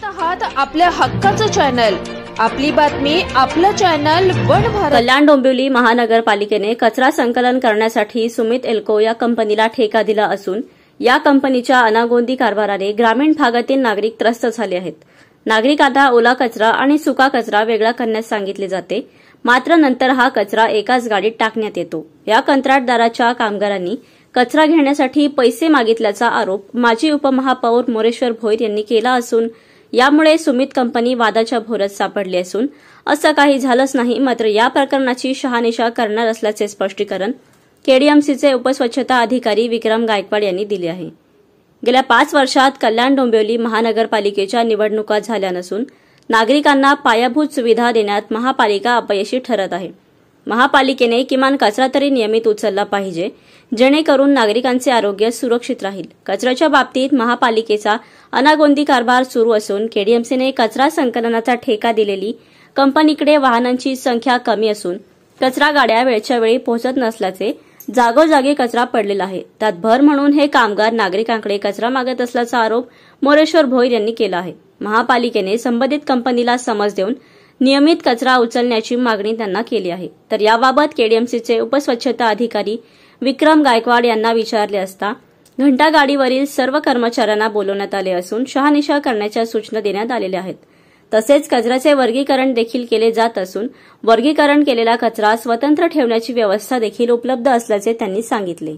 पाहत आहात आपल्या हक्काचं चॅनल, आपली बातमी, आपलं चॅनल वन भारत। कल्याण डोंबिवली महानगरपालिकेने कचरा संकलन करण्यासाठी सुमित एल्को या कंपनीला ठेका दिला असून या कंपनीच्या अनागोंदी कारभाराने ग्रामीण भागातील नागरिक त्रस्त झाले आहेत। नागरिकांना ओला कचरा आणि सुका कचरा वेगळा करण्यास सांगितले जाते, मात्र नंतर हा कचरा एकाच गाडीत टाकण्यात येतो। या कंत्राटदाराच्या कामगारांनी कचरा घेण्यासाठी पैसे मागितल्याचा आरोप माजी उपमहापौर मोरेश्वर भोईर यांनी केला असून यामुळे सुमित कंपनी वादाच्या भोवऱ्यात सापडली असून असं काही झालंच नाही। मात्र या प्रकरणाची शहानिशा करणार असल्याचे स्पष्टीकरण केडीएमसीचे उपस्वच्छता अधिकारी विक्रम गायकवाड यांनी दिले आहे। गेल्या 5 वर्षात कल्याण डोंबिवली महानगरपालिकेच्या निवडणुका झाल्या नसून नागरिकांना पायाभूत सुविधा देण्यात महापालिका अपयशी ठरत आहे। महापालिकेने किमान कचरा तरी नियमित उचलला पाहिजे, जेणेकरून नागरिकांचे आरोग्य सुरक्षित राहील। कचऱ्याच्या बाबतीत महापालिकेचा अनागोंदी कारभार सुरू असून केडीएमसीने कचरा संकलनाचा ठेका दिलेली कंपनीकडे वाहनांची संख्या कमी असून कचरा गाड्या वेळच्या वेळी पोहोचत नसल्याचे जागोजागी कचरा पडलेला आहे। त्यात भर म्हणून हे कामगार नागरिकांकडे कचरा मागत असल्याचा आरोप मोरेश्वर भोईर यांनी केला आहे। महापालिकेने संबंधित कंपनीला समज देऊन नियमित कचरा उचलण्याची मागणी त्यांना केली आहे। तर याबाबत केडीएमसीचे उपस्वच्छता अधिकारी विक्रम गायकवाड यांना विचारले असता घंटागाडीवरील सर्व कर्मचाऱ्यांना बोलवण्यात आले असून शहानिशा करण्याच्या सूचना देण्यात आलेल्या आहेत। तसेच कचऱ्याचे वर्गीकरण देखील केले जात असून वर्गीकरण केलेला कचरा स्वतंत्र ठेवण्याची व्यवस्था देखील उपलब्ध असल्याचे त्यांनी सांगितले।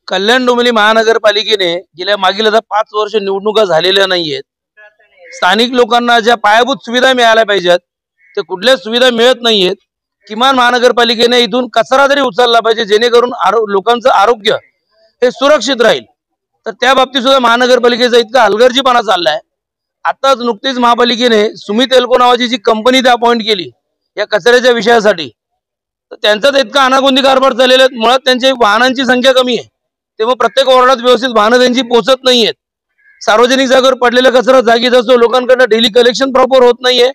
कल्याण डोंबिवली महानगरपालिकेने गेल्या मागील 5 वर्ष निवडणुका झालेल्या नाहीयेत। स्थानिक लोकांना ज्या पायाभूत सुविधा मिळाल्या पाहिजेत ते कुठल्याच सुविधा मिळत नाहीयेत। किमान महानगरपालिकेने इथून कचरा तरी उचलला पाहिजे, जेणेकरून लोकांचं आरोग्य हे सुरक्षित राहील। तर त्या बाबतीत सुद्धा महानगरपालिकेचा इतका हलगर्जीपणा चाललाय। आताच नुकतीच महापालिकेने सुमित एल्को नावाची जी कंपनी ते अपॉइंट केली या कचऱ्याच्या विषयासाठी, तर त्यांचा इतका अनागोंदी कारभार चाललेला आहे। मुळात त्यांची वाहनांची संख्या कमी आहे, तेव्हा प्रत्येक वॉर्डात व्यवस्थित वाहनं त्यांची पोहोचत नाहीयेत। सार्वजनिक जागेवर पडलेला कचरा जागीच असतो, लोकांकडे डेली कलेक्शन प्रॉपर होत नाहीये।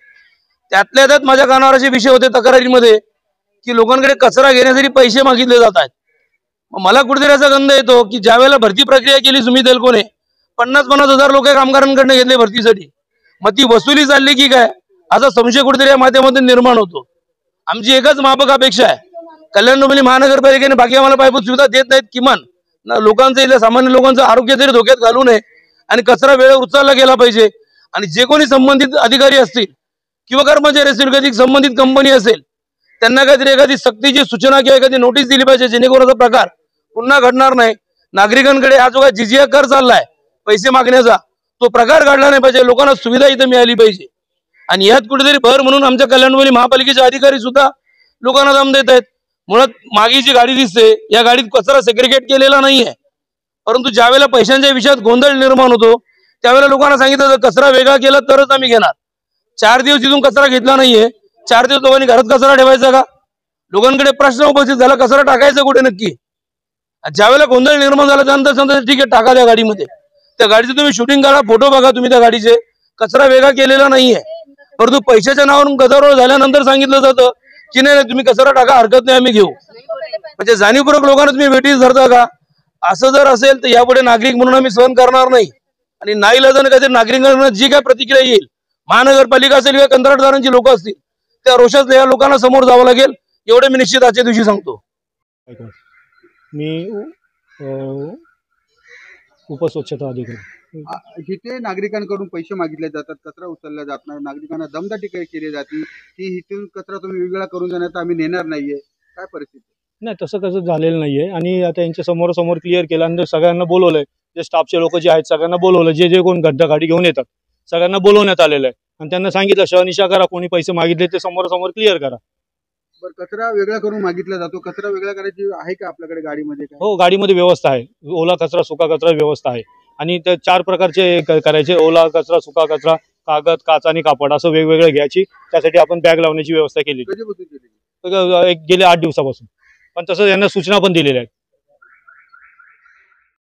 त्यातल्या त्यात माझ्या कानावर असे विषय होते तक्रारीमध्ये की लोकांकडे कचरा घेण्यासाठी पैसे मागितले जात आहेत। मला कुठेतरी असा गंध येतो की ज्या वेळेला भरती प्रक्रिया केली सुमित एल्कोने 50-50 हजार लोक कामगारांकडे घेतले भरतीसाठी, मग ती वसुली चालली की काय असा संशय कुठेतरी या माध्यमातून निर्माण होतो। आमची एकच माफक अपेक्षा आहे, कल्याण डोंबिवली महानगरपालिकेने बाकी आम्हाला पायाभूत सुविधा देत नाहीत, किमान लोकांचं इथल्या सामान्य लोकांचं आरोग्य तरी धोक्यात घालू नये आणि कचरा वेळेवर उचलला गेला पाहिजे। आणि जे कोणी संबंधित अधिकारी असतील किंवा कर्मचारी असतील, कधी संबंधित कंपनी असेल, त्यांना काहीतरी एखादी सक्तीची सूचना किंवा एखादी नोटीस दिली पाहिजे, जेणेकरून असा प्रकार पुन्हा घडणार नाही। नागरिकांकडे हा जो काय जिजिया कर चाललाय पैसे मागण्याचा, तो प्रकार घडला नाही पाहिजे। लोकांना सुविधा इथं मिळाली पाहिजे आणि यात कुठेतरी भर म्हणून आमच्या कल्याण डोंबिवली महापालिकेचे अधिकारी सुद्धा लोकांना दम देत आहेत। मुळात मागे जी गाडी दिसते या गाडीत कचरा सेग्रिगेट केलेला नाहीये, परंतु ज्या वेळेला पैशांच्या विषयात गोंधळ निर्माण होतो त्यावेळेला लोकांना सांगितलं जर कचरा वेगळा केला तरच आम्ही घेणार। 4 दिवस इथून कचरा घेतला नाहीये, 4 दिवस लोकांनी घरात कचरा ठेवायचा का? लोकांकडे प्रश्न उपस्थित झाला कचरा टाकायचा कुठे नक्की? ज्या वेळेला गोंधळ निर्माण झाला त्यानंतर समजा ठीक आहे टाका त्या गाडीमध्ये, त्या गाडीचे तुम्ही शूटिंग करा, फोटो बघा तुम्ही त्या गाडीचे, कचरा वेगळा केलेला नाहीये। परंतु पैशाच्या नावावरून गदारोळ झाल्यानंतर सांगितलं जातं की नाही तुम्ही कचरा टाका, हरकत नाही आम्ही घेऊ। म्हणजे जाणीवपूर्वक लोकांना तुम्ही वेटीस धरता का? असं जर असेल तर यापुढे नागरिक म्हणून आम्ही सहन करणार नाही आणि नाईलाजाने काहीतरी नागरिकांना जी काय प्रतिक्रिया येईल, महानगरपालिका असेल किंवा कंत्राटदारांची लोक असतील, त्या रोषात या लोकांना समोर जावं लागेल, एवढे मी निश्चित आजच्या दिवशी सांगतो। मी उपस्वच्छता अधिकारी। जिथे नागरिकांकडून पैसे मागितले जातात, कचरा उचलला जात नाही, नागरिकांना दमदाटी केली जाते, की इथून कचरा तुम्ही वेगळा करून देण्यात आम्ही नेणार नाहीये, काय परिस्थिती? नाही, तसं कसं झालेलं नाहीये आणि आता यांच्या समोर क्लिअर केलं आणि सगळ्यांना बोलवलंय, जे स्टाफचे लोक जे आहेत सगळ्यांना बोलवलं, जे कोण गाडी घेऊन येतात सगळ्यांना बोलवण्यात आलेलं आहे आणि त्यांना सांगितलं शहानिशा करा, कोणी पैसे मागितले ते समोर क्लिअर करा। बरं, कचरा वेगळा करून मागितला जातो, कचरा वेगळा करायची आहे का आपल्याकडे गाडीमध्ये? हो, गाडीमध्ये व्यवस्था आहे, ओला कचरा सुका कचरा व्यवस्था आहे आणि त्या 4 प्रकारचे करायचे, ओला कचरा, सुका कचरा, कागद, काच आणि कापड असं वेगवेगळे घ्यायची, त्यासाठी आपण बॅग लावण्याची व्यवस्था केली गेले 8 दिवसापासून। पण तसं यांना सूचना पण दिलेल्या आहेत।